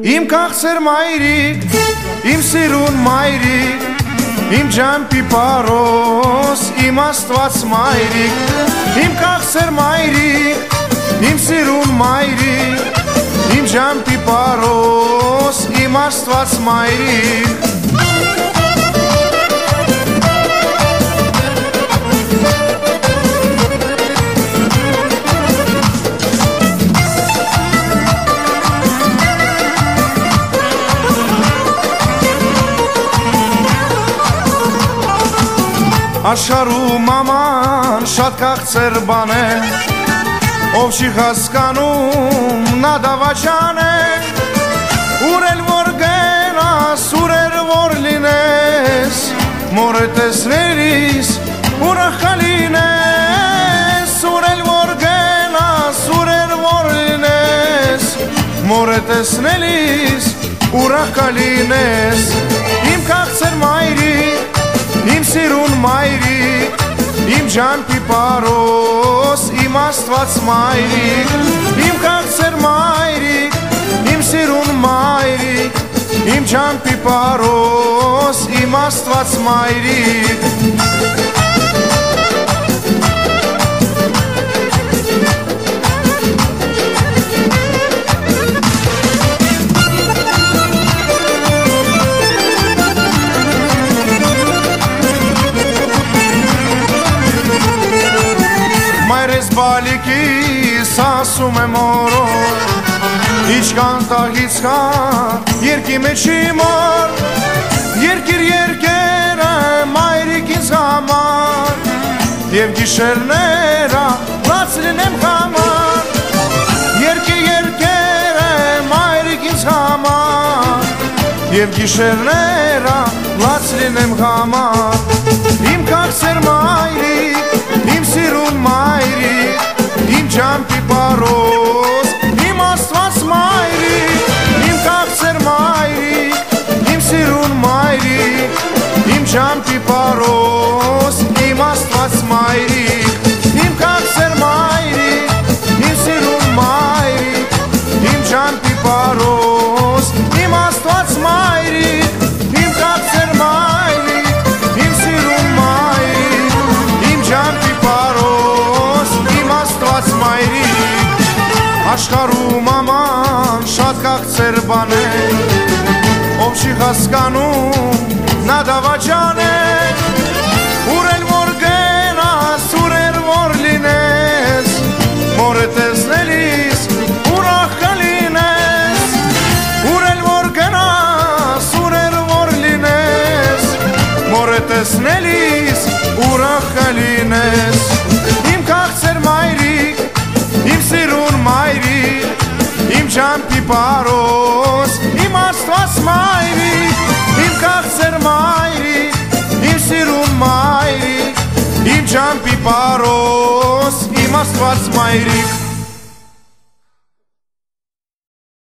Իմ քաղցր մայրիկ, իմ սիրուն մայրիկ, իմ ջամփի պարոս, իմ Աստված մայրիկ, իմ քաղցր մայրիկ, իմ սիրուն մայրիկ, իմ ջամփի պարոս, իմ Աստված մայրիկ։ Աշխարհում աման շատ քաղցր բան է, ով չի հասկանում նա դավաճան է, ուր էլ որ գնաս, ուր էլ որ լինես, մորը տեսնելիս ուրախ լինես, ուր էլ որ գնաս, ուր էլ որ լինես, մորը տեսնելիս ուրախ լինես, իմ քաղցր մայրիկ, իմ սիրուն մայրիկ, իմ ջամփի պարոս, իմ Աստված մայրիկ, իմ քաղցր մայրիկ, իմ սիրուն մայրիկ, իմ ջամփի պարոս, իմ Աստված մայրիկ։ Բալիկիս ասում եմ օրոր, իչքան տաղից կան երկի մեջի մոր, երկիր երկերը մայրիկ ինձ համար, և գիշերները լաց լինեմ համար, երկի երկերը մայրիկ ինձ համար, և գիշերները լաց լինեմ համար, իմ քաղցր մայրիկ, իմ սիրուն մայրիկ, իմ ջամփի պարոս, իմ Աստված մայրիկ, իմ քաղցր մայրիկ, իմ սիրուն մայրիկ, իմ ջամփի պարոս, իմ Աստված մայրիկ, իմ քաղցր մայրիկ, իմ սիրուն մայրիկ, իմ ջամփի պարոս, իմ Աստված մայրիկ, իմ քաղցր մայրիկ, իմ սիրուն մայրիկ, իմ ջամփի պարոս, իմ Աստված մայրիկ, աշխարհում աման շատ քաղցր բան է, ով չի հասկանում նա դավաճան է, ուր էլ որ գնաս, ուր էլ որ լինես, մորը տեսնելիս ուրախ կլինես, ուր էլ որ գնաս, ուր էլ որ լինես, մորը տեսնելիս ուրախ կլինես, իմ քաղցր մայրիկ, իմ սիրուն մայրիկ, իմ ջամփի պարոս, իմ Աստված մայրիկ, իմ քաղցր մայրիկ, իմ սիրուն մայրիկ, իմ ջամփի պարոս, իմ Աստված մայրիկ։